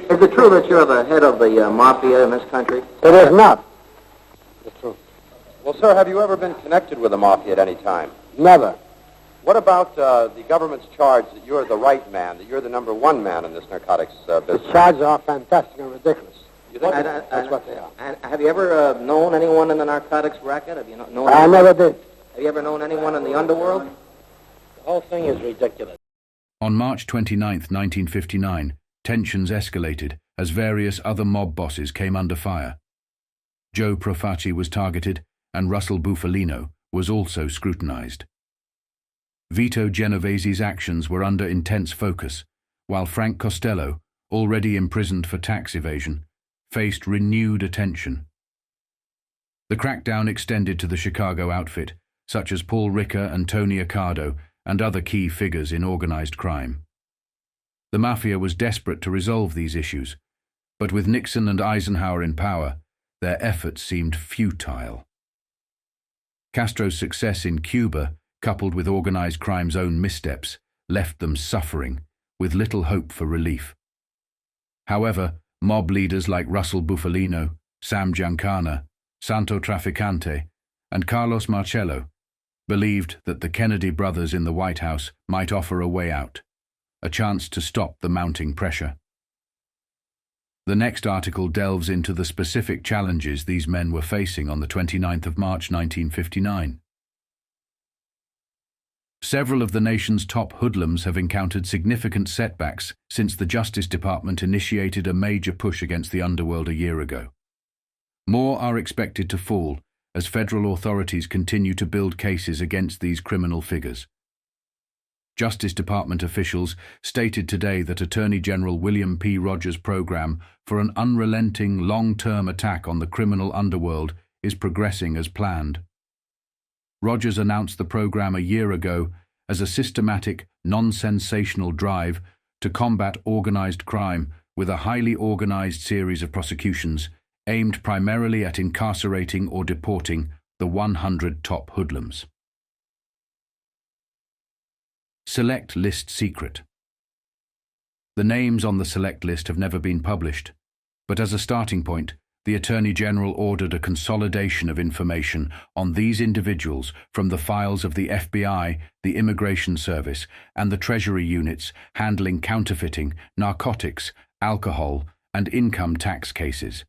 Is it true that you're the head of the Mafia in this country? It is not. The truth. Well, sir, have you ever been connected with the Mafia at any time? Never. What about the government's charge that you're the right man, that you're the number one man in this narcotics business? The charges are fantastic and ridiculous. You think That's what they are. And have you ever known anyone in the narcotics racket? Have you known I never did. Have you ever known anyone in the underworld? The whole thing is ridiculous. On March 29, 1959, tensions escalated as various other mob bosses came under fire. Joe Profaci was targeted, and Russell Bufalino was also scrutinized. Vito Genovese's actions were under intense focus, while Frank Costello, already imprisoned for tax evasion, faced renewed attention. The crackdown extended to the Chicago outfit, such as Paul Ricker and Tony Accardo, and other key figures in organized crime. The Mafia was desperate to resolve these issues, but with Nixon and Eisenhower in power, their efforts seemed futile. Castro's success in Cuba, coupled with organized crime's own missteps, left them suffering, with little hope for relief. However, mob leaders like Russell Bufalino, Sam Giancana, Santo Trafficante, and Carlos Marcello believed that the Kennedy brothers in the White House might offer a way out, a chance to stop the mounting pressure. The next article delves into the specific challenges these men were facing on the 29th of March 1959. Several of the nation's top hoodlums have encountered significant setbacks since the Justice Department initiated a major push against the underworld a year ago. More are expected to fall as federal authorities continue to build cases against these criminal figures. Justice Department officials stated today that Attorney General William P. Rogers' program for an unrelenting, long-term attack on the criminal underworld is progressing as planned. Rogers announced the program a year ago as a systematic, non-sensational drive to combat organized crime with a highly organized series of prosecutions aimed primarily at incarcerating or deporting the 100 top hoodlums. Select List Secret. The names on the select list have never been published, but as a starting point, the Attorney General ordered a consolidation of information on these individuals from the files of the FBI, the Immigration Service, and the Treasury units handling counterfeiting, narcotics, alcohol, and income tax cases.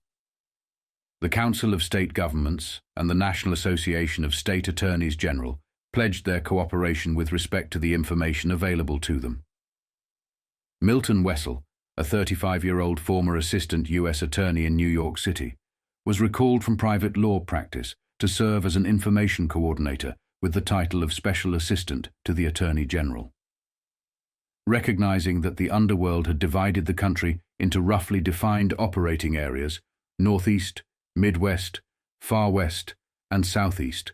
The Council of State Governments and the National Association of State Attorneys General pledged their cooperation with respect to the information available to them. Milton Wessel, a 35-year-old former assistant U.S. attorney in New York City, was recalled from private law practice to serve as an information coordinator with the title of Special Assistant to the Attorney General. Recognizing that the underworld had divided the country into roughly defined operating areas, Northeast, Midwest, Far West, and Southeast,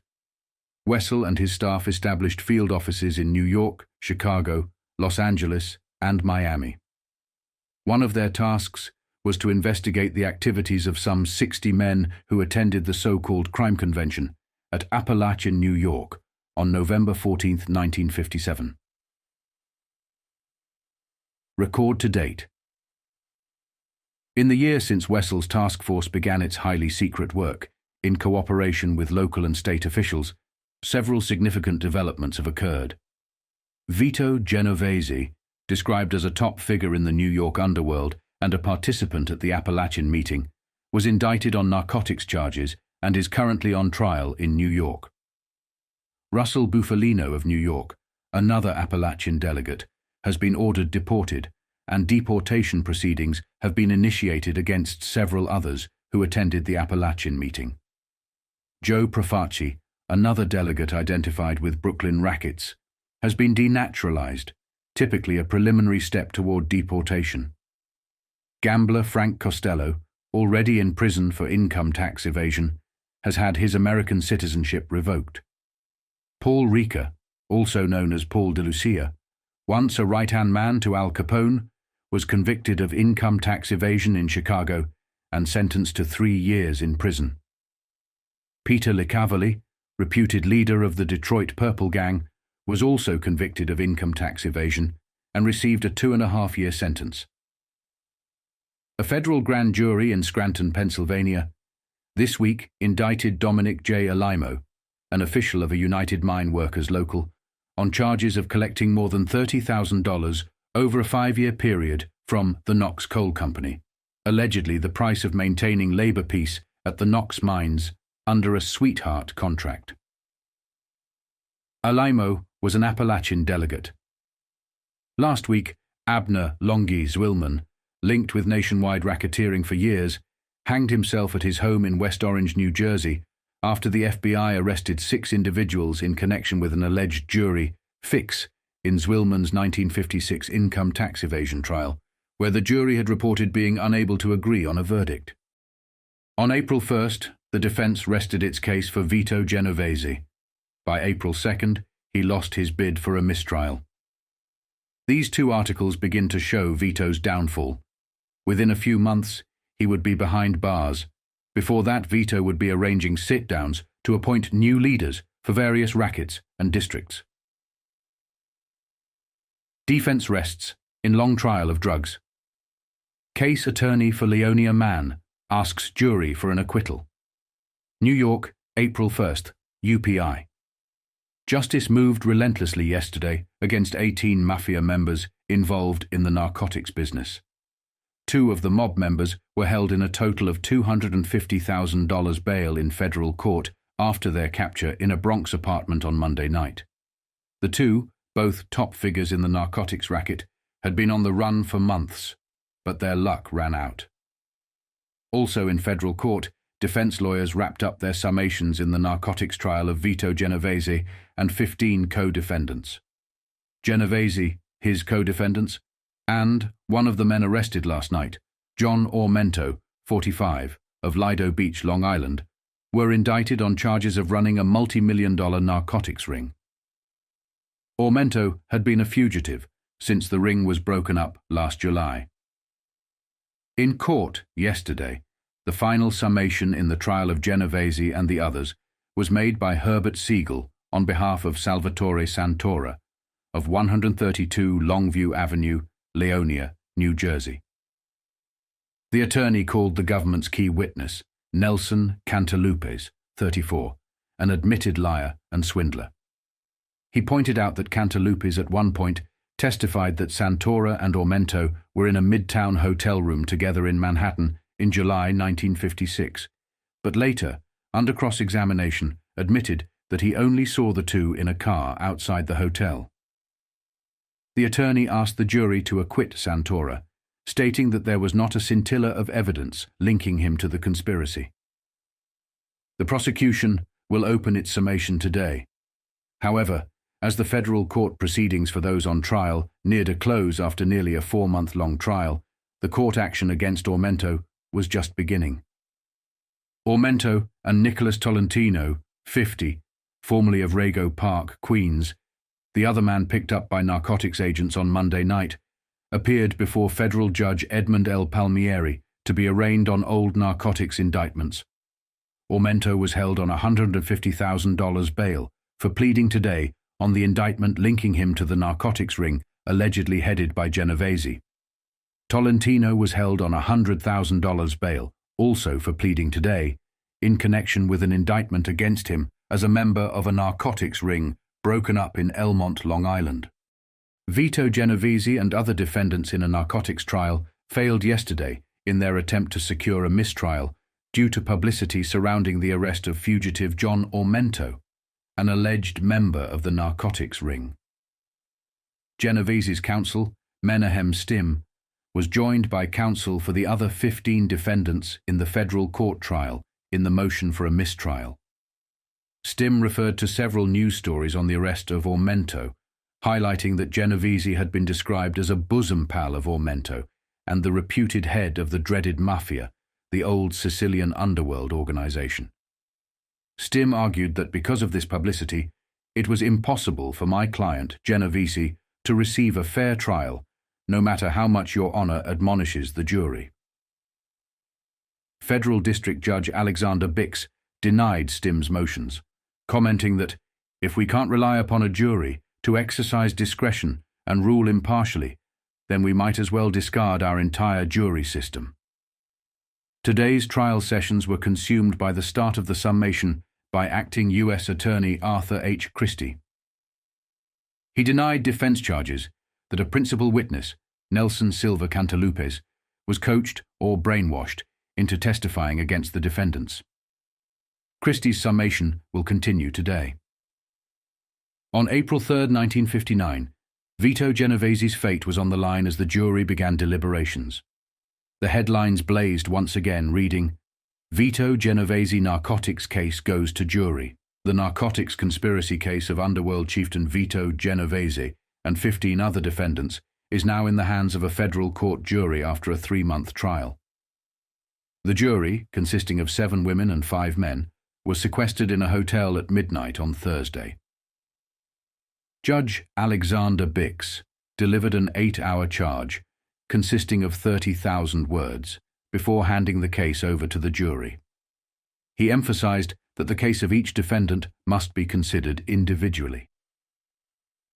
Wessel and his staff established field offices in New York, Chicago, Los Angeles, and Miami. One of their tasks was to investigate the activities of some 60 men who attended the so-called crime convention at Appalachian, New York, on November 14, 1957. Record to date. In the year since Wessel's task force began its highly secret work, in cooperation with local and state officials, several significant developments have occurred. Vito Genovese, described as a top figure in the New York underworld and a participant at the Appalachian meeting, was indicted on narcotics charges and is currently on trial in New York. Russell Bufalino of New York, another Appalachian delegate, has been ordered deported, and deportation proceedings have been initiated against several others who attended the Appalachian meeting. Joe Profaci, another delegate identified with Brooklyn rackets, has been denaturalized, typically a preliminary step toward deportation. Gambler Frank Costello, already in prison for income tax evasion, has had his American citizenship revoked. Paul Ricker, also known as Paul de Lucia, once a right-hand man to Al Capone, was convicted of income tax evasion in Chicago and sentenced to 3 years in prison. Peter Licavoli, reputed leader of the Detroit Purple Gang, was also convicted of income tax evasion and received a 2.5-year sentence. A federal grand jury in Scranton, Pennsylvania, this week indicted Dominic J. Alaimo, an official of a United Mine Workers local, on charges of collecting more than $30,000 over a 5-year period from the Knox Coal Company, allegedly the price of maintaining labor peace at the Knox mines under a sweetheart contract. Alaimo was an Appalachian delegate. Last week, Abner Longy Zwillman, linked with nationwide racketeering for years, hanged himself at his home in West Orange, New Jersey, after the FBI arrested 6 individuals in connection with an alleged jury fix in Zwillman's 1956 income tax evasion trial, where the jury had reported being unable to agree on a verdict. On April 1st, the defense rested its case for Vito Genovese. By April 2nd, he lost his bid for a mistrial. These 2 articles begin to show Vito's downfall. Within a few months, he would be behind bars. Before that, Vito would be arranging sit-downs to appoint new leaders for various rackets and districts. Defense rests in long trial of drugs. Case attorney for Leonia Mann asks jury for an acquittal. New York, April 1st, UPI. Justice moved relentlessly yesterday against 18 Mafia members involved in the narcotics business. 2 of the mob members were held in a total of $250,000 bail in federal court after their capture in a Bronx apartment on Monday night. The 2, both top figures in the narcotics racket, had been on the run for months, but their luck ran out. Also in federal court, defense lawyers wrapped up their summations in the narcotics trial of Vito Genovese and 15 co-defendants. Genovese, his co-defendants, and one of the men arrested last night, John Ormento, 45, of Lido Beach, Long Island, were indicted on charges of running a multi-million-dollar narcotics ring. Ormento had been a fugitive since the ring was broken up last July. In court yesterday, the final summation in the trial of Genovese and the others was made by Herbert Siegel on behalf of Salvatore Santora of 132 Longview Avenue, Leonia, New Jersey. The attorney called the government's key witness, Nelson Cantalupes, 34, an admitted liar and swindler. He pointed out that Cantalupes at one point testified that Santora and Ormento were in a midtown hotel room together in Manhattan in July 1956, but later, under cross-examination, admitted that he only saw the 2 in a car outside the hotel. The attorney asked the jury to acquit Santora, stating that there was not a scintilla of evidence linking him to the conspiracy. The prosecution will open its summation today. However, as the federal court proceedings for those on trial neared a close after nearly a 4-month-long trial, the court action against Ormento was just beginning. Ormento and Nicholas Tolentino, 50, formerly of Rego Park, Queens, the other man picked up by narcotics agents on Monday night, appeared before federal judge Edmund L. Palmieri to be arraigned on old narcotics indictments. Ormento was held on $150,000 bail for pleading today on the indictment linking him to the narcotics ring allegedly headed by Genovese. Tolentino was held on $100,000 bail, also for pleading today, in connection with an indictment against him as a member of a narcotics ring broken up in Elmont, Long Island. Vito Genovese and other defendants in a narcotics trial failed yesterday in their attempt to secure a mistrial due to publicity surrounding the arrest of fugitive John Ormento, an alleged member of the narcotics ring. Genovese's counsel, Menahem Stim, was joined by counsel for the other 15 defendants in the federal court trial in the motion for a mistrial. Stim referred to several news stories on the arrest of Ormento, highlighting that Genovese had been described as a bosom pal of Ormento and the reputed head of the dreaded Mafia, the old Sicilian underworld organization. Stim argued that because of this publicity, it was impossible for my client, Genovese, to receive a fair trial, no matter how much Your Honor admonishes the jury. Federal District Judge Alexander Bix denied Stim's motions, commenting that, if we can't rely upon a jury to exercise discretion and rule impartially, then we might as well discard our entire jury system. Today's trial sessions were consumed by the start of the summation by acting U.S. Attorney Arthur H. Christie. He denied defense charges that a principal witness, Nelson Silva Cantalupes, was coached or brainwashed into testifying against the defendants. Christie's summation will continue today. On April 3, 1959, Vito Genovese's fate was on the line as the jury began deliberations. The headlines blazed once again, reading, "Vito Genovese narcotics case goes to jury. The narcotics conspiracy case of Underworld chieftain Vito Genovese and 15 other defendants is now in the hands of a federal court jury after a 3-month trial." The jury, consisting of 7 women and 5 men, was sequestered in a hotel at midnight on Thursday. Judge Alexander Bix delivered an 8-hour charge consisting of 30,000 words before handing the case over to the jury. He emphasized that the case of each defendant must be considered individually.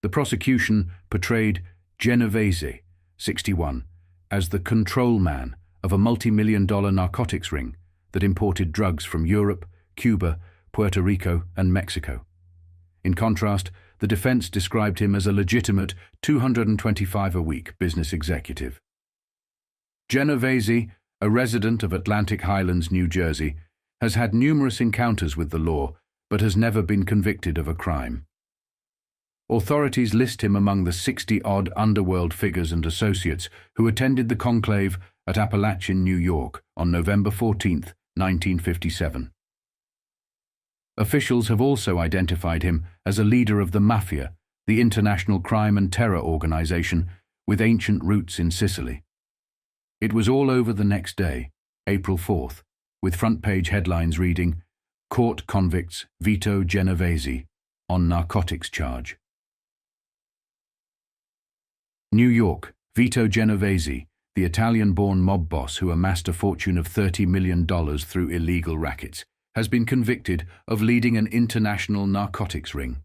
The prosecution portrayed Genovese, 61, as the control man of a multi-million-dollar narcotics ring that imported drugs from Europe, Cuba, Puerto Rico, and Mexico. In contrast, the defense described him as a legitimate $225 a week business executive. Genovese, a resident of Atlantic Highlands, New Jersey, has had numerous encounters with the law but has never been convicted of a crime. Authorities list him among the 60-odd underworld figures and associates who attended the conclave at Appalachian, New York, on November 14, 1957. Officials have also identified him as a leader of the Mafia, the international crime and terror organization with ancient roots in Sicily. It was all over the next day, April 4th, with front-page headlines reading, "Court convicts Vito Genovese on narcotics charge." New York, Vito Genovese, the Italian-born mob boss who amassed a fortune of $30 million through illegal rackets, has been convicted of leading an international narcotics ring.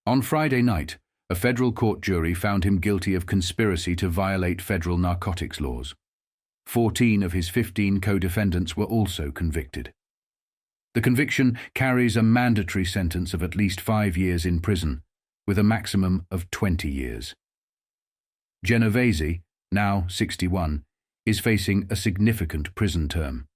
On Friday night, a federal court jury found him guilty of conspiracy to violate federal narcotics laws. 14 of his 15 co-defendants were also convicted. The conviction carries a mandatory sentence of at least 5 years in prison, with a maximum of 20 years. Genovese, now 61, is facing a significant prison term.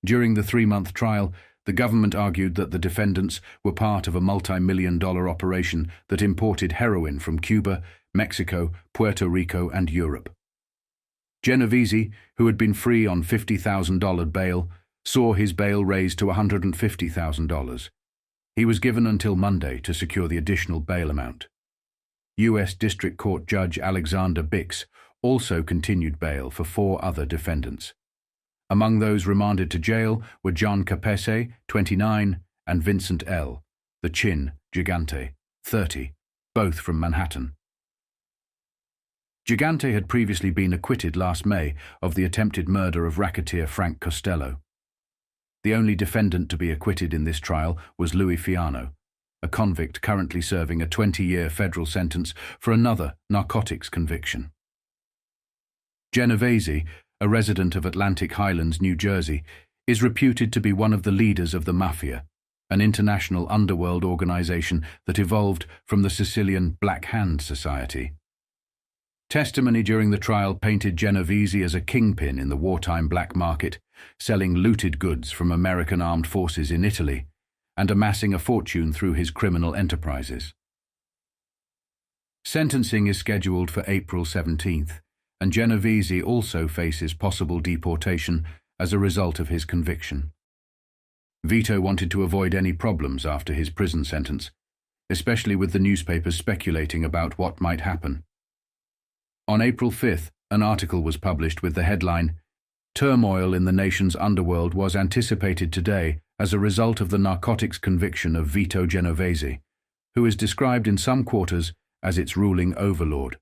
During the 3-month trial, the government argued that the defendants were part of a multi-million-dollar operation that imported heroin from Cuba, Mexico, Puerto Rico, and Europe. Genovese, who had been free on $50,000 bail, saw his bail raised to $150,000. He was given until Monday to secure the additional bail amount. U.S. District Court Judge Alexander Bix also continued bail for 4 other defendants. Among those remanded to jail were John Capese, 29, and Vincent L., the Chin Gigante, 30, both from Manhattan. Gigante had previously been acquitted last May of the attempted murder of racketeer Frank Costello. The only defendant to be acquitted in this trial was Luciano, a convict currently serving a 20-year federal sentence for another narcotics conviction. Genovese, a resident of Atlantic Highlands, New Jersey, is reputed to be one of the leaders of the Mafia, an international underworld organization that evolved from the Sicilian Black Hand Society. Testimony during the trial painted Genovese as a kingpin in the wartime black market, selling looted goods from American armed forces in Italy and amassing a fortune through his criminal enterprises. Sentencing is scheduled for April 17th, and Genovese also faces possible deportation as a result of his conviction. Vito wanted to avoid any problems after his prison sentence, especially with the newspapers speculating about what might happen. On April 5th, an article was published with the headline, "Turmoil in the nation's underworld was anticipated today as a result of the narcotics conviction of Vito Genovese, who is described in some quarters as its ruling overlord."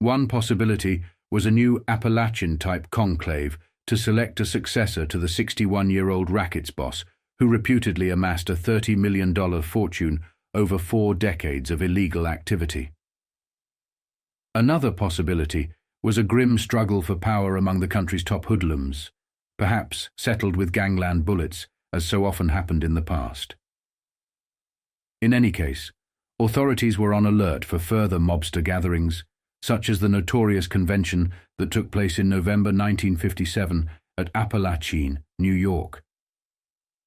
One possibility was a new Appalachian-type conclave to select a successor to the 61-year-old rackets boss who reputedly amassed a $30 million fortune over 4 decades of illegal activity. Another possibility was a grim struggle for power among the country's top hoodlums, perhaps settled with gangland bullets, as so often happened in the past. In any case, authorities were on alert for further mobster gatherings, such as the notorious convention that took place in November 1957 at Appalachian, New York.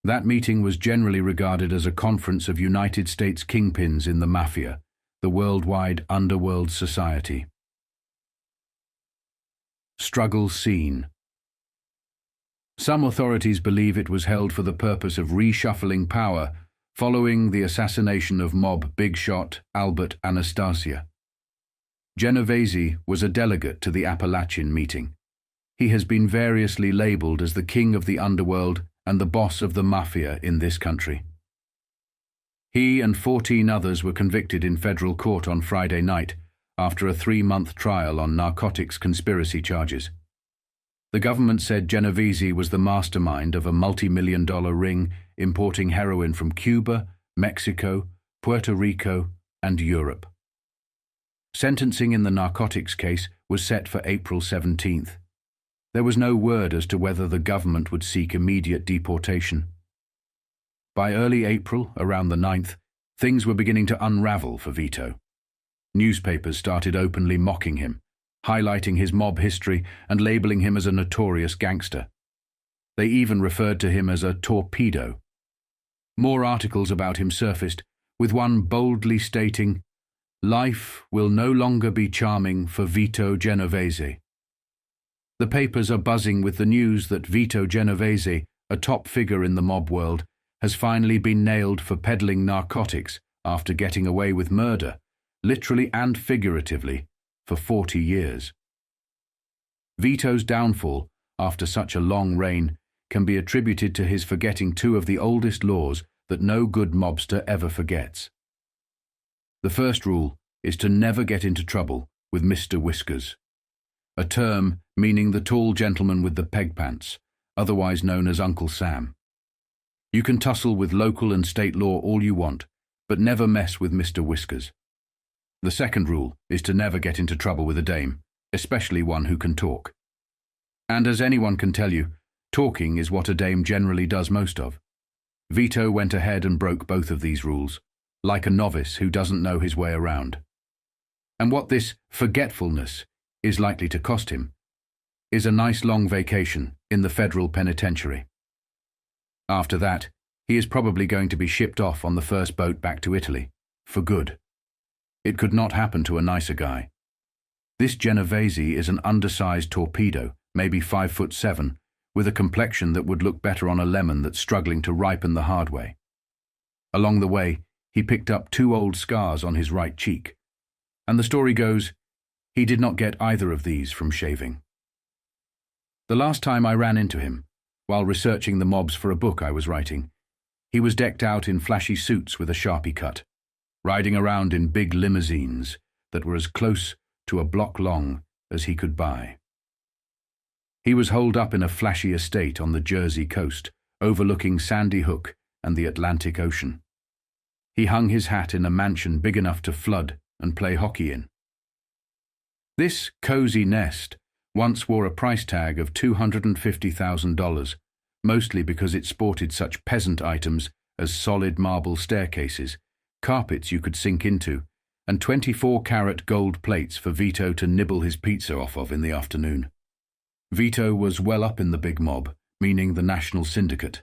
That meeting was generally regarded as a conference of United States kingpins in the Mafia, the worldwide underworld society. Struggle scene. Some authorities believe it was held for the purpose of reshuffling power following the assassination of mob big shot Albert Anastasia. Genovese was a delegate to the Appalachian meeting. He has been variously labeled as the king of the underworld and the boss of the Mafia in this country. He and 14 others were convicted in federal court on Friday night after a 3-month trial on narcotics conspiracy charges. The government said Genovese was the mastermind of a multi-million-dollar ring importing heroin from Cuba, Mexico, Puerto Rico, and Europe. Sentencing in the narcotics case was set for April 17th. There was no word as to whether the government would seek immediate deportation. By early April, around the 9th, things were beginning to unravel for Vito. Newspapers started openly mocking him, highlighting his mob history and labeling him as a notorious gangster. They even referred to him as a torpedo. More articles about him surfaced, with one boldly stating, "Life will no longer be charming for Vito Genovese." The papers are buzzing with the news that Vito Genovese, a top figure in the mob world, has finally been nailed for peddling narcotics after getting away with murder, literally and figuratively, for 40 years. Vito's downfall, after such a long reign, can be attributed to his forgetting 2 of the oldest laws that no good mobster ever forgets. The first rule is to never get into trouble with Mr. Whiskers, a term meaning the tall gentleman with the peg pants, otherwise known as Uncle Sam. You can tussle with local and state law all you want, but never mess with Mr. Whiskers. The second rule is to never get into trouble with a dame, especially one who can talk. And as anyone can tell you, talking is what a dame generally does most of. Vito went ahead and broke both of these rules, like a novice who doesn't know his way around. And what this forgetfulness is likely to cost him is a nice long vacation in the federal penitentiary. After that, he is probably going to be shipped off on the first boat back to Italy, for good. It could not happen to a nicer guy. This Genovese is an undersized torpedo, maybe 5'7", with a complexion that would look better on a lemon that's struggling to ripen the hard way. Along the way, he picked up 2 old scars on his right cheek, and the story goes, he did not get either of these from shaving. The last time I ran into him, while researching the mobs for a book I was writing, he was decked out in flashy suits with a Sharpie cut, riding around in big limousines that were as close to a block long as he could buy. He was holed up in a flashy estate on the Jersey coast, overlooking Sandy Hook and the Atlantic Ocean. He hung his hat in a mansion big enough to flood and play hockey in. This cozy nest once wore a price tag of $250,000, mostly because it sported such peasant items as solid marble staircases, carpets you could sink into, and 24-carat gold plates for Vito to nibble his pizza off of in the afternoon. Vito was well up in the big mob, meaning the national syndicate.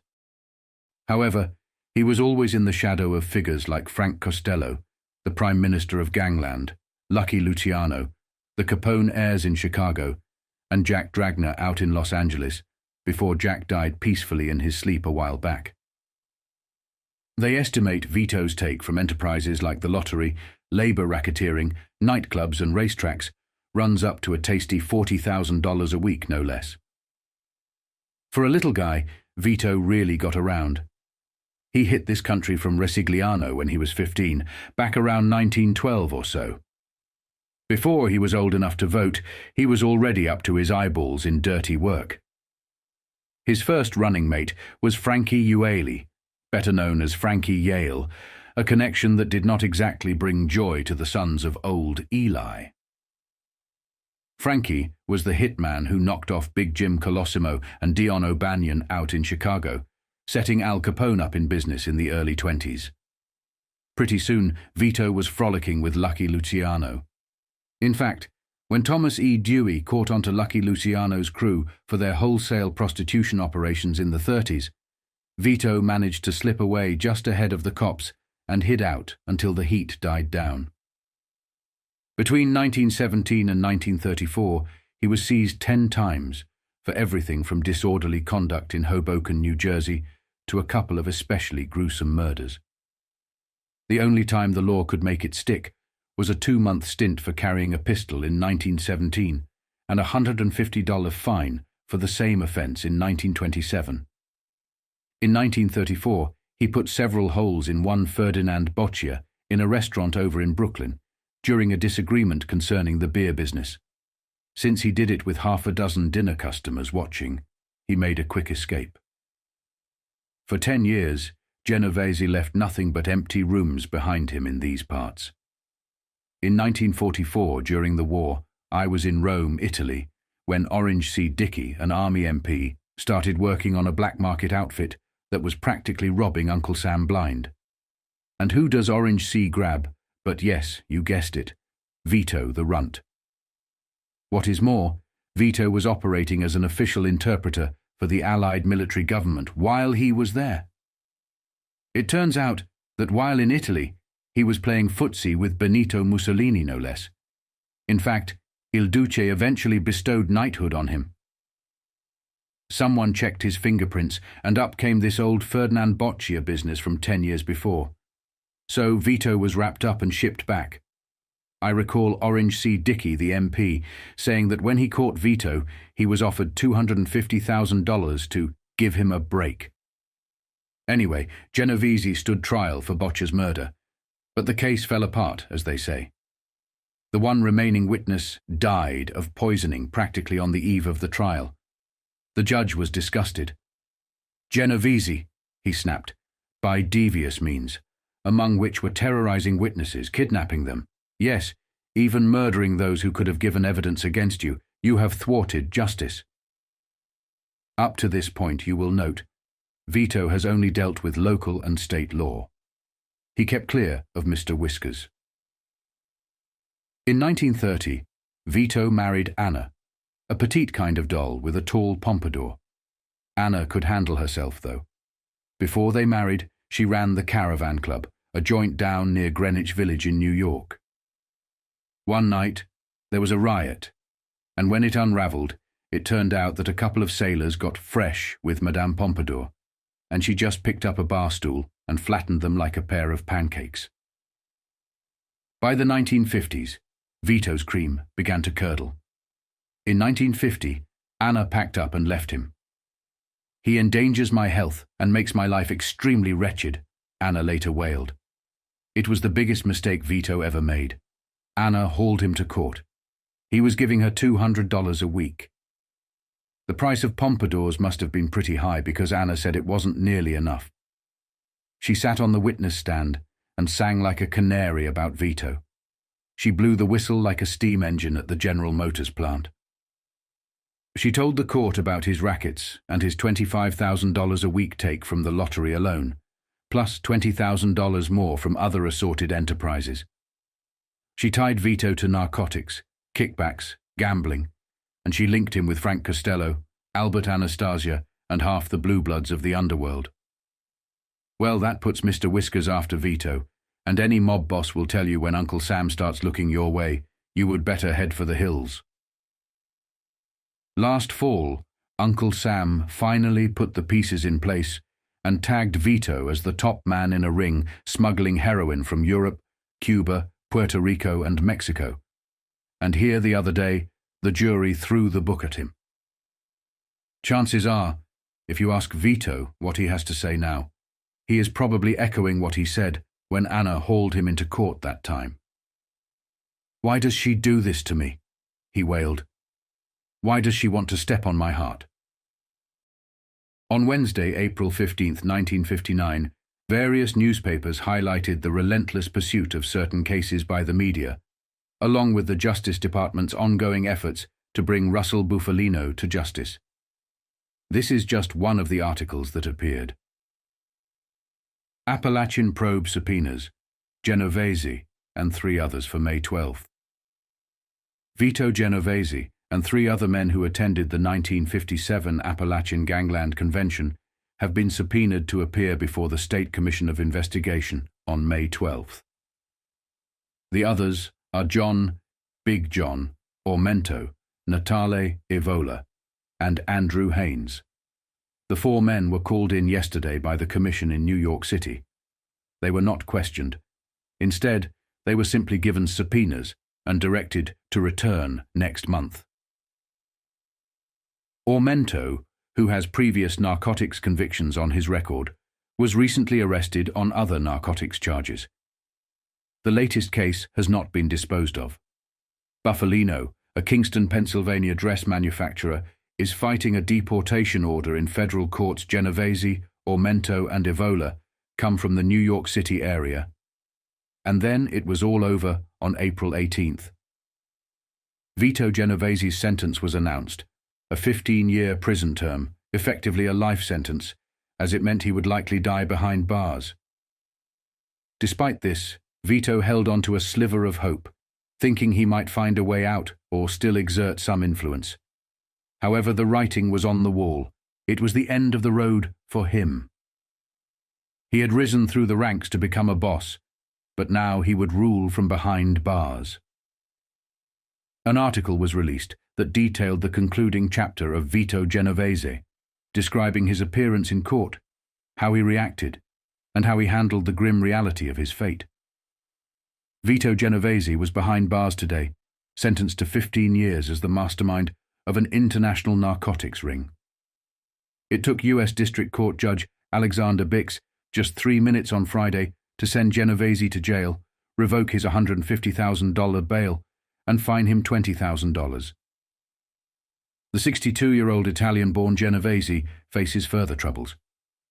However, he was always in the shadow of figures like Frank Costello, the Prime Minister of Gangland, Lucky Luciano, the Capone heirs in Chicago, and Jack Dragna out in Los Angeles, before Jack died peacefully in his sleep a while back. They estimate Vito's take from enterprises like the lottery, labor racketeering, nightclubs and racetracks runs up to a tasty $40,000 a week, no less. For a little guy, Vito really got around. He hit this country from Resigliano when he was 15, back around 1912 or so. Before he was old enough to vote, he was already up to his eyeballs in dirty work. His first running mate was Frankie Ueli, better known as Frankie Yale, a connection that did not exactly bring joy to the sons of old Eli. Frankie was the hitman who knocked off Big Jim Colosimo and Dion O'Banion out in Chicago, setting Al Capone up in business in the early 20s. Pretty soon, Vito was frolicking with Lucky Luciano. In fact, when Thomas E. Dewey caught onto Lucky Luciano's crew for their wholesale prostitution operations in the 30s, Vito managed to slip away just ahead of the cops and hid out until the heat died down. Between 1917 and 1934, he was seized 10 times for everything from disorderly conduct in Hoboken, New Jersey, to a couple of especially gruesome murders. The only time the law could make it stick was a 2-month stint for carrying a pistol in 1917 and a $150 fine for the same offense in 1927. In 1934, he put several holes in one Ferdinand Boccia in a restaurant over in Brooklyn during a disagreement concerning the beer business. Since he did it with half a dozen dinner customers watching, he made a quick escape. For 10 years, Genovese left nothing but empty rooms behind him in these parts. In 1944, during the war, I was in Rome, Italy, when Orange C. Dickey, an Army MP, started working on a black market outfit that was practically robbing Uncle Sam blind. And who does Orange C. grab? But yes, you guessed it, Vito the Runt. What is more, Vito was operating as an official interpreter for the Allied military government while he was there. It turns out that while in Italy, he was playing footsie with Benito Mussolini, no less. In fact, Il Duce eventually bestowed knighthood on him. Someone checked his fingerprints, and up came this old Ferdinand Boccia business from 10 years before. So Vito was wrapped up and shipped back. I recall Orange C. Dickey, the MP, saying that when he caught Vito, he was offered $250,000 to give him a break. Anyway, Genovese stood trial for Boccia's murder, but the case fell apart, as they say. The one remaining witness died of poisoning practically on the eve of the trial. The judge was disgusted. "Genovese," he snapped, "by devious means, among which were terrorizing witnesses, kidnapping them, yes, even murdering those who could have given evidence against you, you have thwarted justice." Up to this point, you will note, Vito has only dealt with local and state law. He kept clear of Mr. Whiskers. In 1930, Vito married Anna, a petite kind of doll with a tall pompadour. Anna could handle herself, though. Before they married, she ran the Caravan Club, a joint down near Greenwich Village in New York. One night, there was a riot, and when it unraveled, it turned out that a couple of sailors got fresh with Madame Pompadour, and she just picked up a bar stool and flattened them like a pair of pancakes. By the 1950s, Vito's cream began to curdle. In 1950, Anna packed up and left him. "He endangers my health and makes my life extremely wretched," Anna later wailed. It was the biggest mistake Vito ever made. Anna hauled him to court. He was giving her $200 a week. The price of pompadours must have been pretty high because Anna said it wasn't nearly enough. She sat on the witness stand and sang like a canary about Vito. She blew the whistle like a steam engine at the General Motors plant. She told the court about his rackets and his $25,000 a week take from the lottery alone, plus $20,000 more from other assorted enterprises. She tied Vito to narcotics, kickbacks, gambling, and she linked him with Frank Costello, Albert Anastasia, and half the blue bloods of the Underworld. Well, that puts Mr. Whiskers after Vito, and any mob boss will tell you when Uncle Sam starts looking your way, you would better head for the hills. Last fall, Uncle Sam finally put the pieces in place and tagged Vito as the top man in a ring smuggling heroin from Europe, Cuba, Puerto Rico, and Mexico. And here the other day, the jury threw the book at him. Chances are, if you ask Vito what he has to say now, he is probably echoing what he said when Anna hauled him into court that time. "Why does she do this to me?" he wailed. "Why does she want to step on my heart?" On Wednesday, April 15, 1959, various newspapers highlighted the relentless pursuit of certain cases by the media, along with the Justice Department's ongoing efforts to bring Russell Bufalino to justice. This is just one of the articles that appeared. Appalachian probe subpoenas, Genovese and 3 others for May 12th. Vito Genovese and 3 other men who attended the 1957 Appalachian Gangland Convention have been subpoenaed to appear before the State Commission of Investigation on May 12th. The others are John, Big John, Ormento, Natale Evola, and Andrew Haynes. The 4 men were called in yesterday by the Commission in New York City. They were not questioned. Instead, they were simply given subpoenas and directed to return next month. Ormento, who has previous narcotics convictions on his record, was recently arrested on other narcotics charges. The latest case has not been disposed of. Bufalino, a Kingston, Pennsylvania dress manufacturer, is fighting a deportation order in federal courts. Genovese, Ormento, and Evola come from the New York City area. And then it was all over on April 18th. Vito Genovese's sentence was announced, a 15-year prison term, effectively a life sentence, as it meant he would likely die behind bars. Despite this, Vito held on to a sliver of hope, thinking he might find a way out or still exert some influence. However, the writing was on the wall. It was the end of the road for him. He had risen through the ranks to become a boss, but now he would rule from behind bars. An article was released that detailed the concluding chapter of Vito Genovese, describing his appearance in court, how he reacted, and how he handled the grim reality of his fate. Vito Genovese was behind bars today, sentenced to 15 years as the mastermind of an international narcotics ring. It took U.S. District Court Judge Alexander Bix just 3 minutes on Friday to send Genovese to jail, revoke his $150,000 bail, and fine him $20,000. The 62-year-old Italian-born Genovese faces further troubles.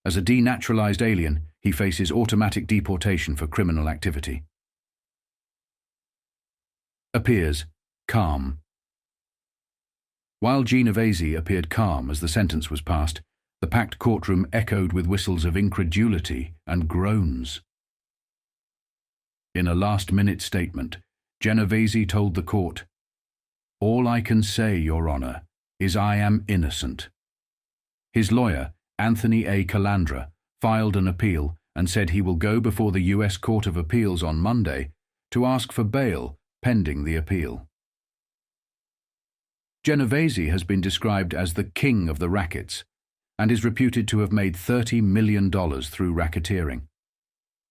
As a denaturalized alien, he faces automatic deportation for criminal activity. Appears calm. While Genovese appeared calm as the sentence was passed, the packed courtroom echoed with whistles of incredulity and groans. In a last-minute statement, Genovese told the court, "All I can say, Your Honor, is I am innocent." His lawyer, Anthony A. Calandra, filed an appeal and said he will go before the U.S. Court of Appeals on Monday to ask for bail pending the appeal. Genovese has been described as the king of the rackets and is reputed to have made $30 million through racketeering.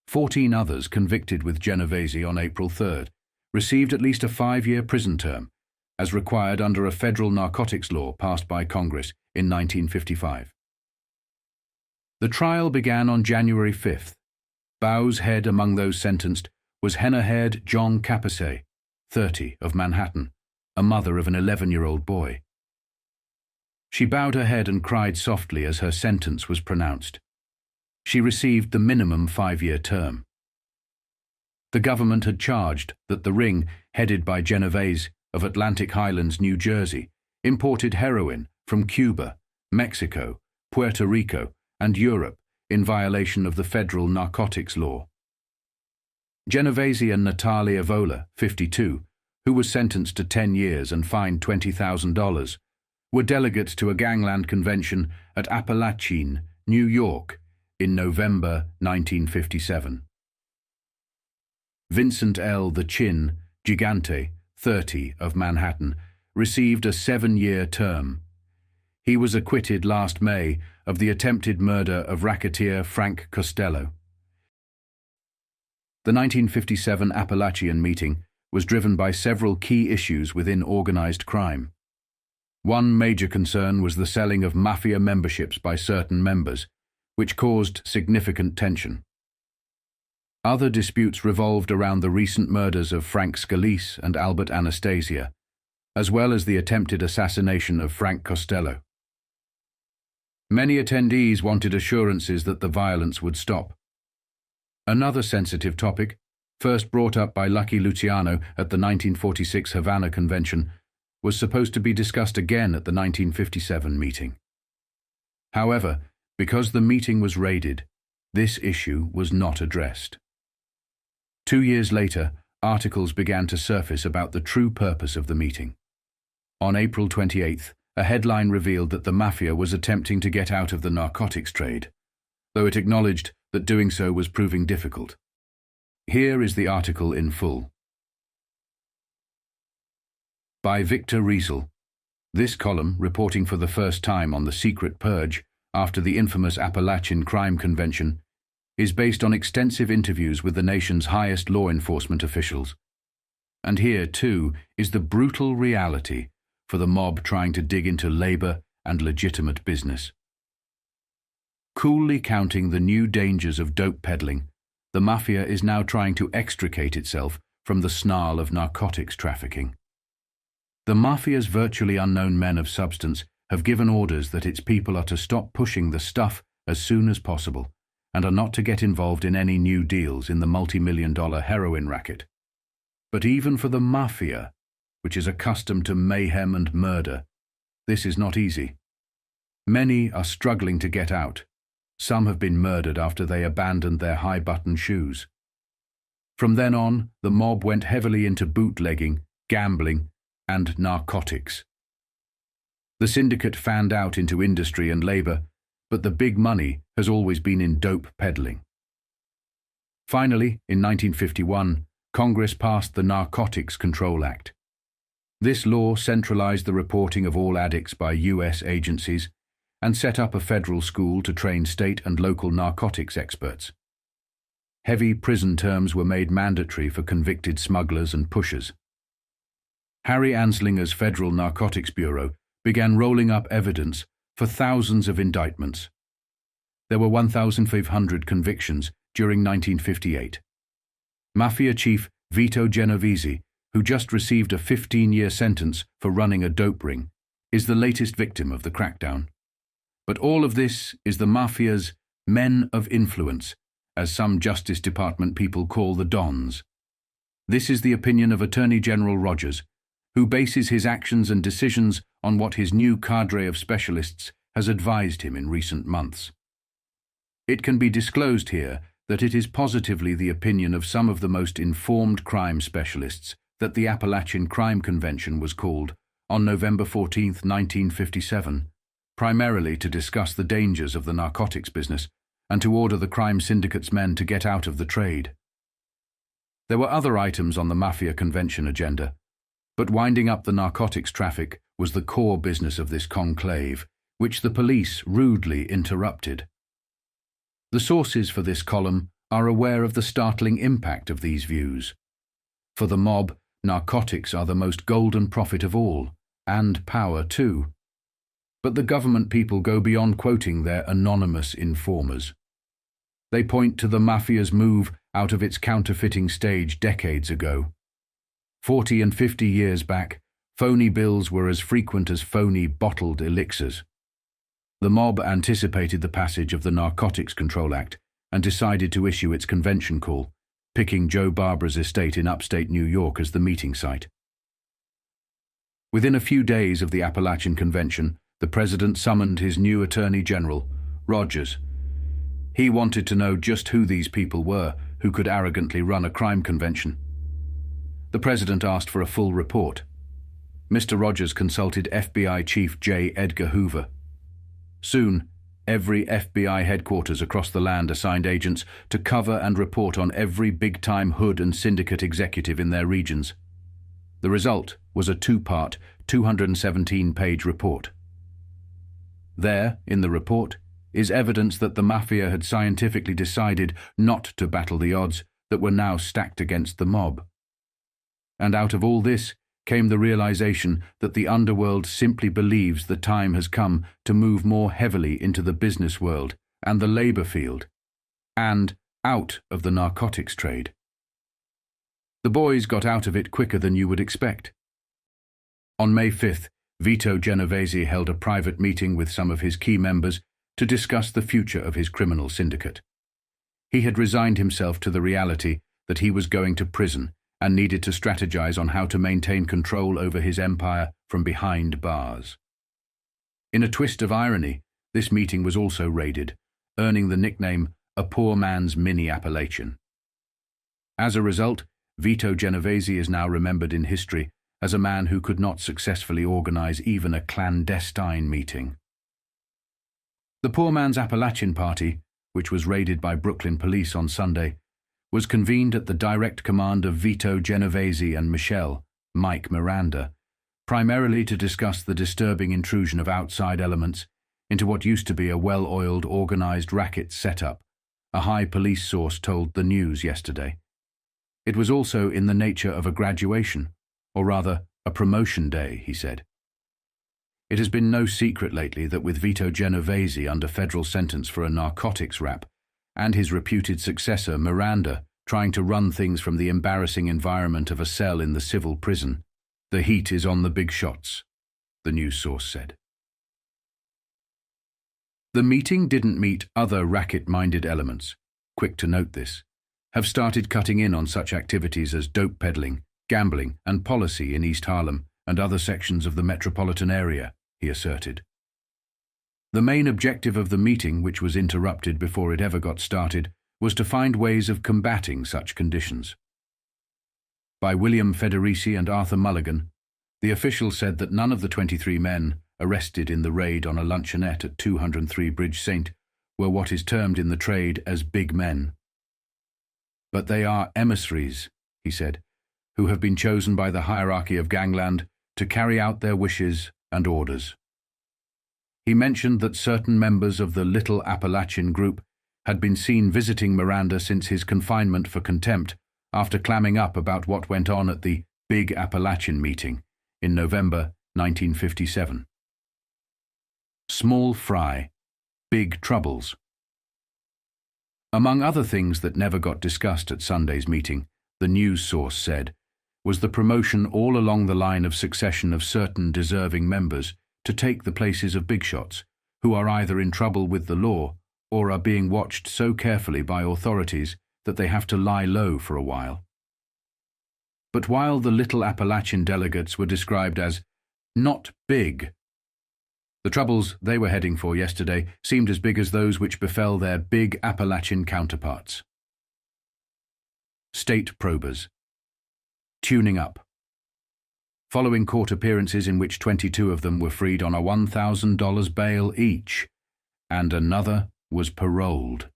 14 others convicted with Genovese on April 3rd received at least a 5-year prison term, as required under a federal narcotics law passed by Congress in 1955. The trial began on January 5th. Bow's head among those sentenced was henna-haired John Capase, 30, of Manhattan, a mother of an 11-year-old boy. She bowed her head and cried softly as her sentence was pronounced. She received the minimum 5-year term. The government had charged that the ring, headed by Genovese of Atlantic Highlands, New Jersey, imported heroin from Cuba, Mexico, Puerto Rico, and Europe in violation of the federal narcotics law. Genovese and Natale Evola, 52, who was sentenced to 10 years and fined $20,000, were delegates to a gangland convention at Appalachian, New York, in November 1957. Vincent L. the Chin Gigante, 30, of Manhattan, received a 7-year term. He was acquitted last May of the attempted murder of racketeer Frank Costello. The 1957 Appalachian meeting was driven by several key issues within organized crime. One major concern was the selling of Mafia memberships by certain members, which caused significant tension. Other disputes revolved around the recent murders of Frank Scalise and Albert Anastasia, as well as the attempted assassination of Frank Costello. Many attendees wanted assurances that the violence would stop. Another sensitive topic first brought up by Lucky Luciano at the 1946 Havana Convention, was supposed to be discussed again at the 1957 meeting. However, because the meeting was raided, this issue was not addressed. 2 years later, articles began to surface about the true purpose of the meeting. On April 28th, a headline revealed that the Mafia was attempting to get out of the narcotics trade, though it acknowledged that doing so was proving difficult. Here is the article in full. By Victor Riesel. This column, reporting for the first time on the secret purge after the infamous Appalachian crime convention, is based on extensive interviews with the nation's highest law enforcement officials. And here, too, is the brutal reality for the mob trying to dig into labor and legitimate business. Coolly counting the new dangers of dope peddling, the Mafia is now trying to extricate itself from the snarl of narcotics trafficking. The Mafia's virtually unknown men of substance have given orders that its people are to stop pushing the stuff as soon as possible and are not to get involved in any new deals in the multi-million-dollar heroin racket. But even for the Mafia, which is accustomed to mayhem and murder, this is not easy. Many are struggling to get out. Some have been murdered after they abandoned their high-button shoes. From then on, the mob went heavily into bootlegging, gambling, and narcotics. The syndicate fanned out into industry and labor, but the big money has always been in dope peddling. Finally, in 1951, Congress passed the Narcotics Control Act. This law centralized the reporting of all addicts by U.S. agencies and set up a federal school to train state and local narcotics experts. Heavy prison terms were made mandatory for convicted smugglers and pushers. Harry Anslinger's Federal Narcotics Bureau began rolling up evidence for thousands of indictments. There were 1,500 convictions during 1958. Mafia chief Vito Genovese, who just received a 15-year sentence for running a dope ring, is the latest victim of the crackdown. But all of this is the Mafia's men of influence, as some Justice Department people call the Dons. This is the opinion of Attorney General Rogers, who bases his actions and decisions on what his new cadre of specialists has advised him in recent months. It can be disclosed here that it is positively the opinion of some of the most informed crime specialists that the Appalachian Crime Convention was called on November 14, 1957, primarily to discuss the dangers of the narcotics business and to order the crime syndicate's men to get out of the trade. There were other items on the Mafia convention agenda, but winding up the narcotics traffic was the core business of this conclave, which the police rudely interrupted. The sources for this column are aware of the startling impact of these views. For the mob, narcotics are the most golden profit of all, and power too. But the government people go beyond quoting their anonymous informers. They point to the Mafia's move out of its counterfeiting stage decades ago. 40 and 50 years back, phony bills were as frequent as phony bottled elixirs. The mob anticipated the passage of the Narcotics Control Act and decided to issue its convention call, picking Joe Barbara's estate in upstate New York as the meeting site. Within a few days of the Appalachian Convention, the president summoned his new Attorney General, Rogers. He wanted to know just who these people were who could arrogantly run a crime convention. The president asked for a full report. Mr. Rogers consulted FBI Chief J. Edgar Hoover. Soon, every FBI headquarters across the land assigned agents to cover and report on every big-time hood and syndicate executive in their regions. The result was a two-part, 217-page report. There, in the report, is evidence that the Mafia had scientifically decided not to battle the odds that were now stacked against the mob. And out of all this came the realization that the underworld simply believes the time has come to move more heavily into the business world and the labor field, and out of the narcotics trade. The boys got out of it quicker than you would expect. On May 5th, Vito Genovese held a private meeting with some of his key members to discuss the future of his criminal syndicate. He had resigned himself to the reality that he was going to prison and needed to strategize on how to maintain control over his empire from behind bars. In a twist of irony, this meeting was also raided, earning the nickname a poor man's mini-Apalachin. As a result, Vito Genovese is now remembered in history as a man who could not successfully organize even a clandestine meeting. The Poor Man's Appalachian Party, which was raided by Brooklyn police on Sunday, was convened at the direct command of Vito Genovese and Mike Miranda, primarily to discuss the disturbing intrusion of outside elements into what used to be a well-oiled, organized racket setup, a high police source told the news yesterday. It was also in the nature of a graduation, or rather, a promotion day, he said. It has been no secret lately that with Vito Genovese under federal sentence for a narcotics rap, and his reputed successor, Miranda, trying to run things from the embarrassing environment of a cell in the civil prison, the heat is on the big shots, the news source said. The meeting didn't meet other racket-minded elements, quick to note this, have started cutting in on such activities as dope peddling, gambling, and policy in East Harlem and other sections of the metropolitan area, he asserted. The main objective of the meeting, which was interrupted before it ever got started, was to find ways of combating such conditions. By William Federici and Arthur Mulligan, the officials said that none of the 23 men arrested in the raid on a luncheonette at 203 Bridge St. were what is termed in the trade as big men. But they are emissaries, he said, who have been chosen by the hierarchy of gangland to carry out their wishes and orders. He mentioned that certain members of the Little Appalachian group had been seen visiting Miranda since his confinement for contempt after clamming up about what went on at the Big Appalachian meeting in November 1957. Small fry, big troubles. Among other things that never got discussed at Sunday's meeting, the news source said, was the promotion all along the line of succession of certain deserving members to take the places of big shots, who are either in trouble with the law or are being watched so carefully by authorities that they have to lie low for a while. But while the Little Appalachian delegates were described as not big, the troubles they were heading for yesterday seemed as big as those which befell their Big Appalachian counterparts. State probers. Tuning up. Following court appearances in which 22 of them were freed on a $1,000 bail each, and another was paroled.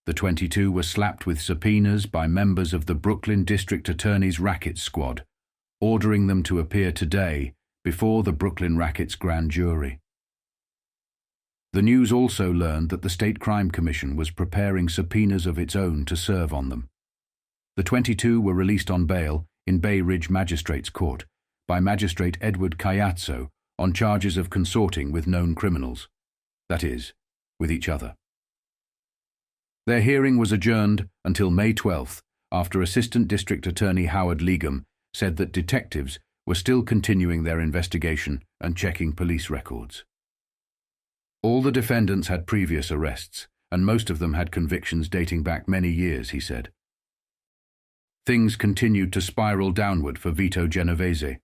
The 22 were slapped with subpoenas by members of the Brooklyn District Attorney's Racket Squad, ordering them to appear today before the Brooklyn Rackets grand jury. The news also learned that the State Crime Commission was preparing subpoenas of its own to serve on them. The 22 were released on bail in Bay Ridge Magistrates Court by Magistrate Edward Cayazzo on charges of consorting with known criminals, that is, with each other. Their hearing was adjourned until May 12th after Assistant District Attorney Howard Legum said that detectives were still continuing their investigation and checking police records. All the defendants had previous arrests, and most of them had convictions dating back many years, he said. Things continued to spiral downward for Vito Genovese.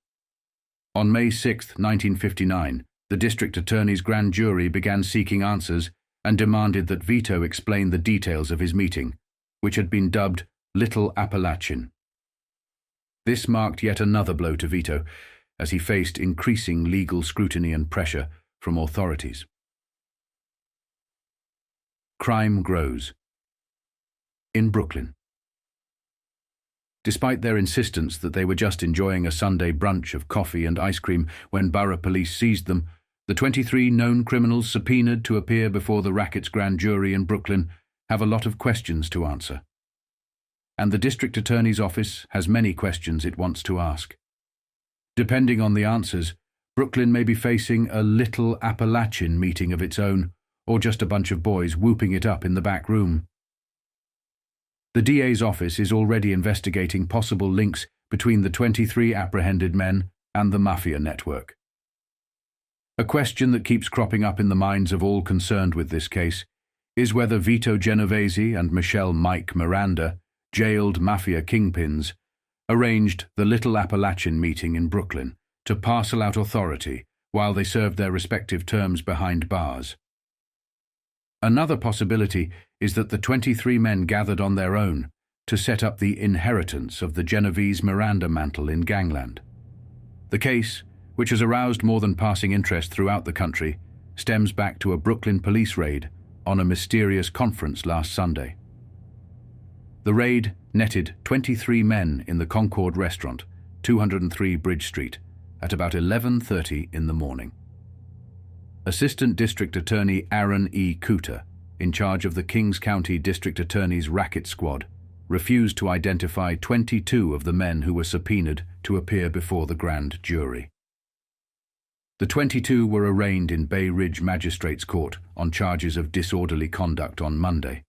On May 6, 1959, the district attorney's grand jury began seeking answers and demanded that Vito explain the details of his meeting, which had been dubbed Little Appalachin. This marked yet another blow to Vito, as he faced increasing legal scrutiny and pressure from authorities. Crime grows. In Brooklyn. Despite their insistence that they were just enjoying a Sunday brunch of coffee and ice cream when borough police seized them, the 23 known criminals subpoenaed to appear before the Rackets grand jury in Brooklyn have a lot of questions to answer. And the district attorney's office has many questions it wants to ask. Depending on the answers, Brooklyn may be facing a Little Appalachian meeting of its own, or just a bunch of boys whooping it up in the back room. The DA's office is already investigating possible links between the 23 apprehended men and the Mafia network. A question that keeps cropping up in the minds of all concerned with this case is whether Vito Genovese and Mike Miranda jailed Mafia kingpins, arranged the Little Appalachian meeting in Brooklyn to parcel out authority while they served their respective terms behind bars. Another possibility is that the 23 men gathered on their own to set up the inheritance of the Genovese Miranda mantle in gangland. The case, which has aroused more than passing interest throughout the country, stems back to a Brooklyn police raid on a mysterious conference last Sunday. The raid netted 23 men in the Concord restaurant, 203 Bridge Street, at about 11:30 in the morning. Assistant District Attorney Aaron E. Cooter, in charge of the Kings County District Attorney's racket squad, refused to identify 22 of the men who were subpoenaed to appear before the grand jury. The 22 were arraigned in Bay Ridge Magistrates Court on charges of disorderly conduct on Monday.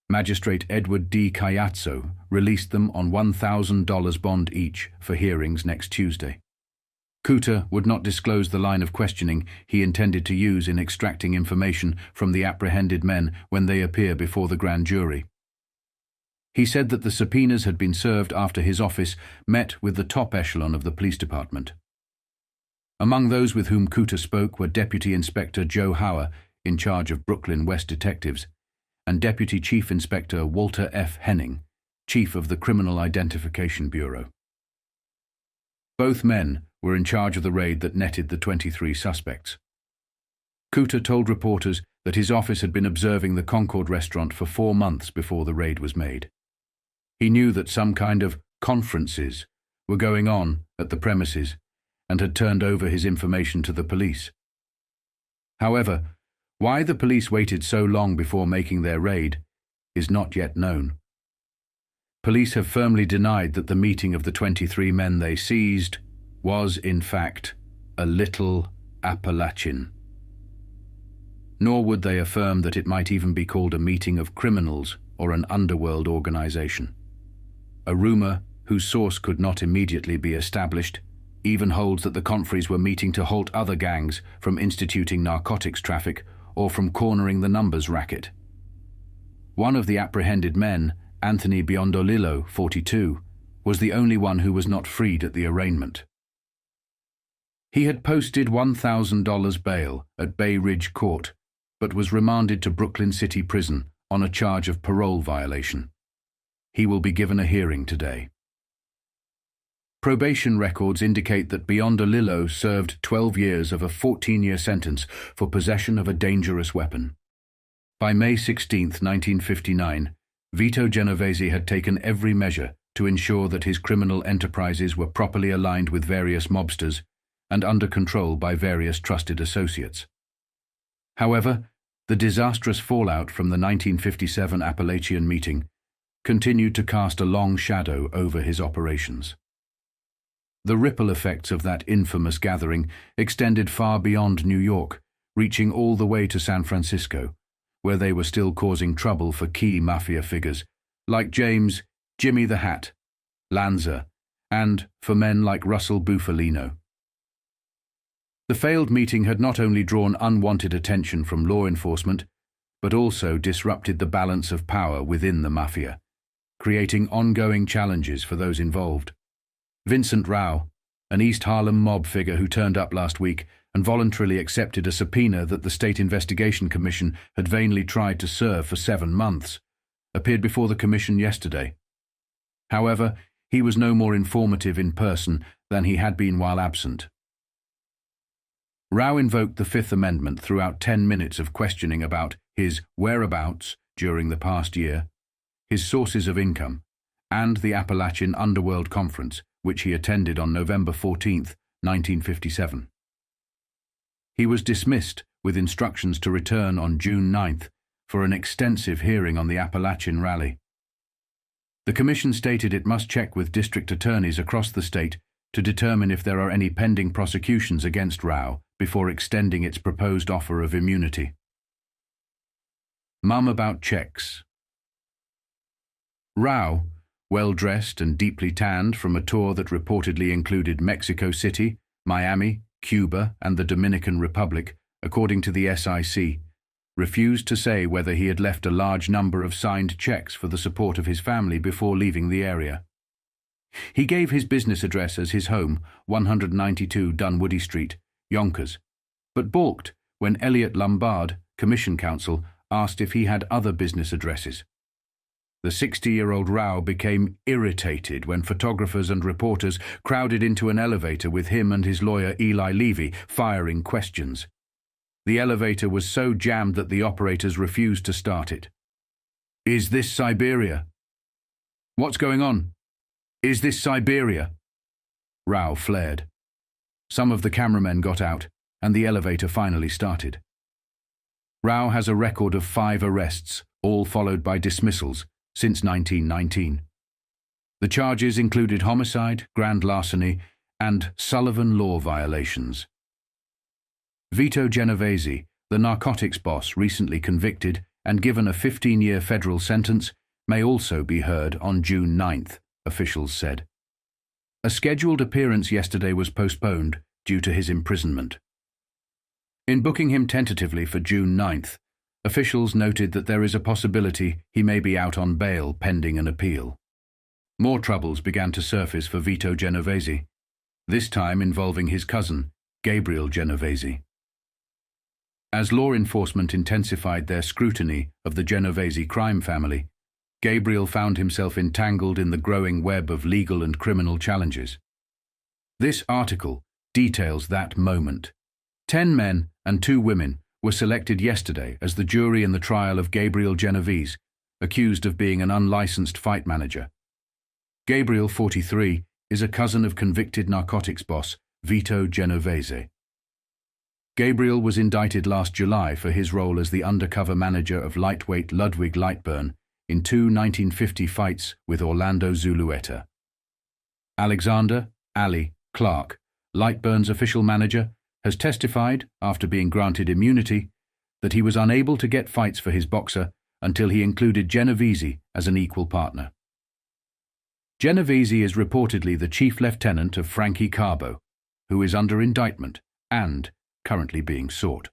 Magistrate Edward D. Cayazzo released them on $1,000 bond each for hearings next Tuesday. Cooter would not disclose the line of questioning he intended to use in extracting information from the apprehended men when they appear before the grand jury. He said that the subpoenas had been served after his office met with the top echelon of the police department. Among those with whom Cooter spoke were Deputy Inspector Joe Hauer, in charge of Brooklyn West Detectives, and Deputy Chief Inspector Walter F. Henning, Chief of the Criminal Identification Bureau. Both men were in charge of the raid that netted the 23 suspects. Cooter told reporters that his office had been observing the Concord restaurant for 4 months before the raid was made. He knew that some kind of conferences were going on at the premises and had turned over his information to the police. However, why the police waited so long before making their raid is not yet known. Police have firmly denied that the meeting of the 23 men they seized was, in fact, a little Appalachin. Nor would they affirm that it might even be called a meeting of criminals or an underworld organization. A rumor whose source could not immediately be established even holds that the conferees were meeting to halt other gangs from instituting narcotics traffic or from cornering the numbers racket. One of the apprehended men, Anthony Biondolillo, 42, was the only one who was not freed at the arraignment. He had posted $1,000 bail at Bay Ridge Court, but was remanded to Brooklyn City Prison on a charge of parole violation. He will be given a hearing today. Probation records indicate that Biondolillo served 12 years of a 14-year sentence for possession of a dangerous weapon. By May 16, 1959, Vito Genovese had taken every measure to ensure that his criminal enterprises were properly aligned with various mobsters and under control by various trusted associates. However, the disastrous fallout from the 1957 Appalachian meeting continued to cast a long shadow over his operations. The ripple effects of that infamous gathering extended far beyond New York, reaching all the way to San Francisco, where they were still causing trouble for key Mafia figures like James "Jimmy the Hat" Lanza, and for men like Russell Bufalino. The failed meeting had not only drawn unwanted attention from law enforcement, but also disrupted the balance of power within the Mafia, creating ongoing challenges for those involved. Vincent Rao, an East Harlem mob figure who turned up last week and voluntarily accepted a subpoena that the State Investigation Commission had vainly tried to serve for 7 months, appeared before the commission yesterday. However, he was no more informative in person than he had been while absent. Rao invoked the Fifth Amendment throughout 10 minutes of questioning about his whereabouts during the past year, his sources of income, and the Appalachian Underworld Conference, which he attended on November 14, 1957. He was dismissed with instructions to return on June 9th for an extensive hearing on the Appalachian rally. The commission stated it must check with district attorneys across the state to determine if there are any pending prosecutions against Rao before extending its proposed offer of immunity. Mum about checks. Rao, well-dressed and deeply tanned from a tour that reportedly included Mexico City, Miami, Cuba, and the Dominican Republic, according to the SIC, refused to say whether he had left a large number of signed checks for the support of his family before leaving the area. He gave his business address as his home, 192 Dunwoody Street, Yonkers, but balked when Elliot Lombard, Commission Counsel, asked if he had other business addresses. The 60-year-old Rao became irritated when photographers and reporters crowded into an elevator with him and his lawyer Eli Levy, firing questions. The elevator was so jammed that the operators refused to start it. "Is this Siberia? What's going on? Is this Siberia?" Rao flared. Some of the cameramen got out, and the elevator finally started. Rao has a record of 5 arrests, all followed by dismissals, since 1919. The charges included homicide, grand larceny, and Sullivan law violations. Vito Genovese, the narcotics boss recently convicted and given a 15-year federal sentence, may also be heard on June 9th, officials said. A scheduled appearance yesterday was postponed due to his imprisonment. In booking him tentatively for June 9th, officials noted that there is a possibility he may be out on bail pending an appeal. More troubles began to surface for Vito Genovese, this time involving his cousin, Gabriel Genovese. As law enforcement intensified their scrutiny of the Genovese crime family, Gabriel found himself entangled in the growing web of legal and criminal challenges. This article details that moment. 10 men and 2 women were selected yesterday as the jury in the trial of Gabriel Genovese, accused of being an unlicensed fight manager. Gabriel, 43, is a cousin of convicted narcotics boss Vito Genovese. Gabriel was indicted last July for his role as the undercover manager of lightweight Ludwig Lightburn in 2 1950 fights with Orlando Zulueta. Alexander Ali Clark, Lightburn's official manager, has testified, after being granted immunity, that he was unable to get fights for his boxer until he included Genovese as an equal partner. Genovese is reportedly the chief lieutenant of Frankie Carbo, who is under indictment and currently being sought.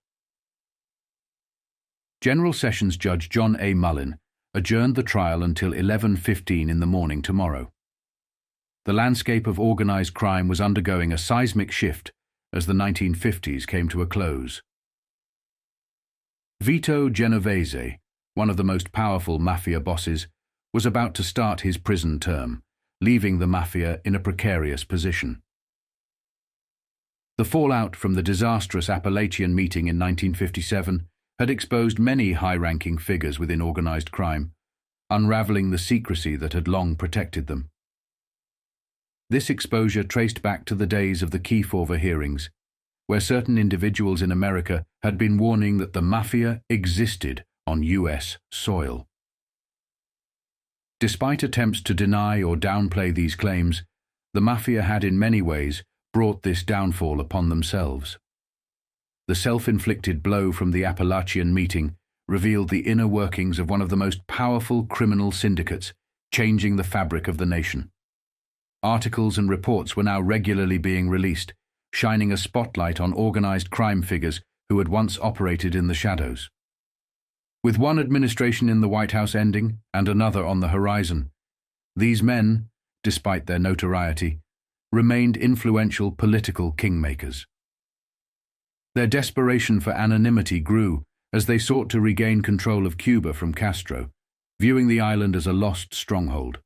General Sessions Judge John A. Mullin adjourned the trial until 11:15 in the morning tomorrow. The landscape of organized crime was undergoing a seismic shift as the 1950s came to a close. Vito Genovese, one of the most powerful Mafia bosses, was about to start his prison term, leaving the Mafia in a precarious position. The fallout from the disastrous Appalachian meeting in 1957 had exposed many high-ranking figures within organized crime, unraveling the secrecy that had long protected them. This exposure traced back to the days of the Kefauver hearings, where certain individuals in America had been warning that the Mafia existed on U.S. soil. Despite attempts to deny or downplay these claims, the Mafia had in many ways brought this downfall upon themselves. The self-inflicted blow from the Appalachian meeting revealed the inner workings of one of the most powerful criminal syndicates, changing the fabric of the nation. Articles and reports were now regularly being released, shining a spotlight on organized crime figures who had once operated in the shadows. With one administration in the White House ending and another on the horizon, these men, despite their notoriety, remained influential political kingmakers. Their desperation for anonymity grew as they sought to regain control of Cuba from Castro, viewing the island as a lost stronghold.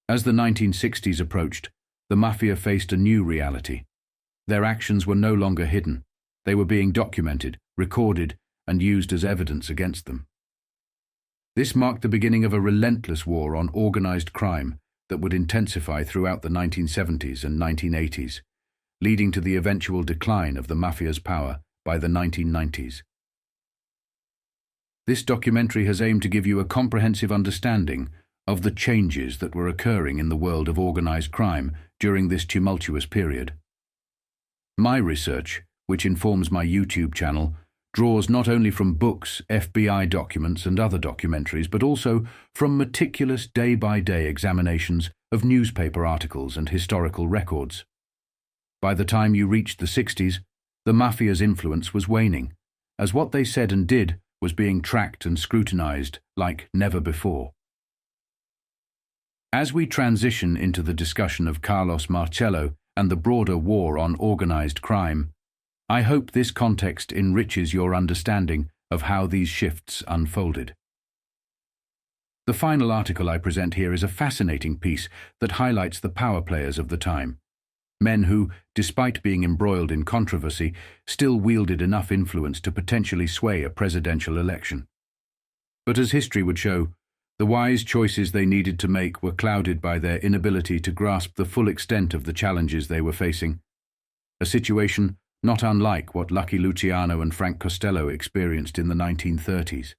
As the 1960s approached, the Mafia faced a new reality. Their actions were no longer hidden. They were being documented, recorded, and used as evidence against them. This marked the beginning of a relentless war on organized crime that would intensify throughout the 1970s and 1980s, leading to the eventual decline of the Mafia's power by the 1990s. This documentary has aimed to give you a comprehensive understanding of the changes that were occurring in the world of organized crime during this tumultuous period. My research, which informs my YouTube channel, draws not only from books, FBI documents, and other documentaries, but also from meticulous day-by-day examinations of newspaper articles and historical records. By the time you reached the 60s, the Mafia's influence was waning, as what they said and did was being tracked and scrutinized like never before. As we transition into the discussion of Carlos Marcello and the broader war on organized crime, I hope this context enriches your understanding of how these shifts unfolded. The final article I present here is a fascinating piece that highlights the power players of the time, men who, despite being embroiled in controversy, still wielded enough influence to potentially sway a presidential election. But as history would show, the wise choices they needed to make were clouded by their inability to grasp the full extent of the challenges they were facing, a situation not unlike what Lucky Luciano and Frank Costello experienced in the 1930s.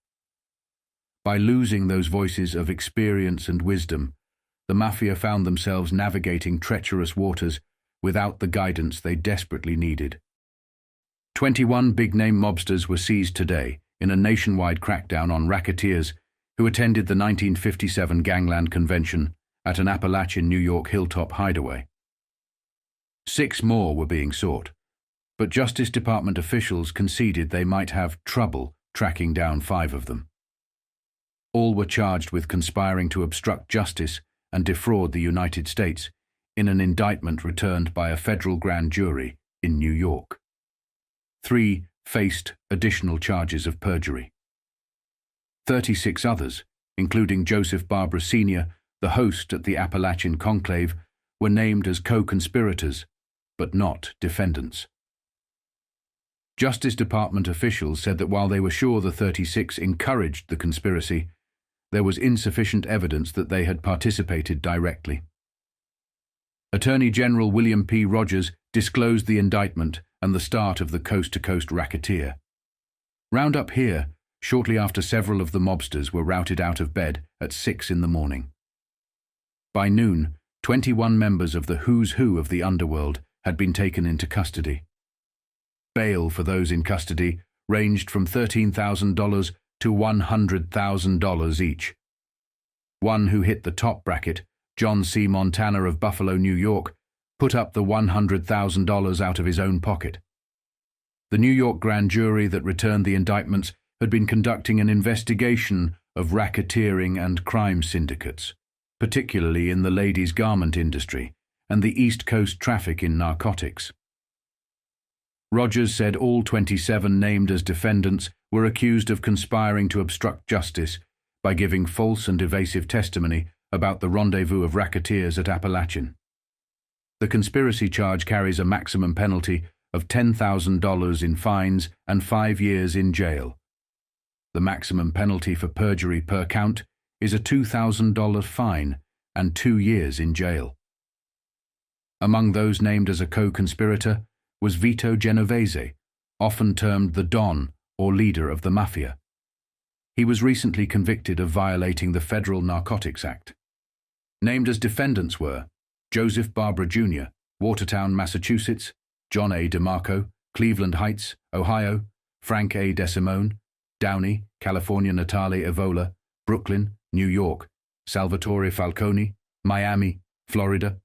By losing those voices of experience and wisdom, the Mafia found themselves navigating treacherous waters without the guidance they desperately needed. 21 big-name mobsters were seized today in a nationwide crackdown on racketeers who attended the 1957 Gangland Convention at an Appalachian New York hilltop hideaway. 6 more were being sought, but Justice Department officials conceded they might have trouble tracking down 5 of them. All were charged with conspiring to obstruct justice and defraud the United States in an indictment returned by a federal grand jury in New York. 3 faced additional charges of perjury. 36 others, including Joseph Barbara Sr., the host at the Appalachian conclave, were named as co-conspirators, but not defendants. Justice Department officials said that while they were sure the 36 encouraged the conspiracy, there was insufficient evidence that they had participated directly. Attorney General William P. Rogers disclosed the indictment and the start of the coast-to-coast racketeer. Round up here, shortly after several of the mobsters were routed out of bed at 6 in the morning. By noon, 21 members of the who's who of the underworld had been taken into custody. Bail for those in custody ranged from $13,000 to $100,000 each. One who hit the top bracket, John C. Montana of Buffalo, New York, put up the $100,000 out of his own pocket. The New York grand jury that returned the indictments had been conducting an investigation of racketeering and crime syndicates, particularly in the ladies' garment industry and the East Coast traffic in narcotics. Rogers said all 27 named as defendants were accused of conspiring to obstruct justice by giving false and evasive testimony about the rendezvous of racketeers at Appalachian. The conspiracy charge carries a maximum penalty of $10,000 in fines and 5 years in jail. The maximum penalty for perjury per count is a $2,000 fine and 2 years in jail. Among those named as a co-conspirator was Vito Genovese, often termed the Don or leader of the Mafia. He was recently convicted of violating the Federal Narcotics Act. Named as defendants were Joseph Barbara Jr., Watertown, Massachusetts; John A. DeMarco, Cleveland Heights, Ohio; Frank A. DeSimone, Downey, California; Natale Evola, Brooklyn, New York; Salvatore Falcone, Miami, Florida;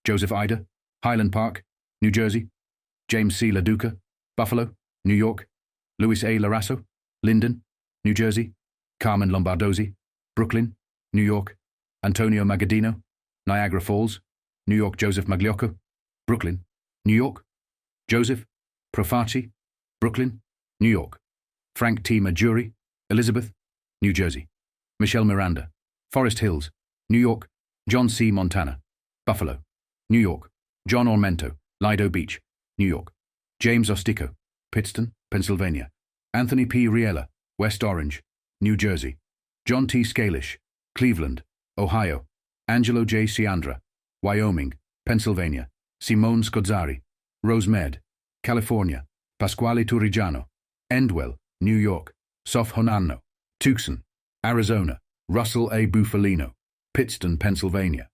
Joseph Ida, Highland Park, New Jersey; James C. LaDuca, Buffalo, New York; Luis A. Larasso, Linden, New Jersey; Carmen Lombardozzi, Brooklyn, New York; Antonio Magadino, Niagara Falls, New York; Joseph Magliocco, Brooklyn, New York; Joseph Profaci, Brooklyn, New York; Frank T. Majuri, Elizabeth, New Jersey; Michelle Miranda, Forest Hills, New York; John C. Montana, Buffalo, New York; John Ormento, Lido Beach, New York; James Ostico, Pittston, Pennsylvania; Anthony P. Riella, West Orange, New Jersey; John T. Scalish, Cleveland, Ohio; Angelo J. Ciandra, Wyoming, Pennsylvania; Simone Scozzari, Rosemed, California; Pasquale Turigiano, Endwell, New York; Sof Honanno, Tucson, Arizona; Russell A. Bufalino, Pittston, Pennsylvania;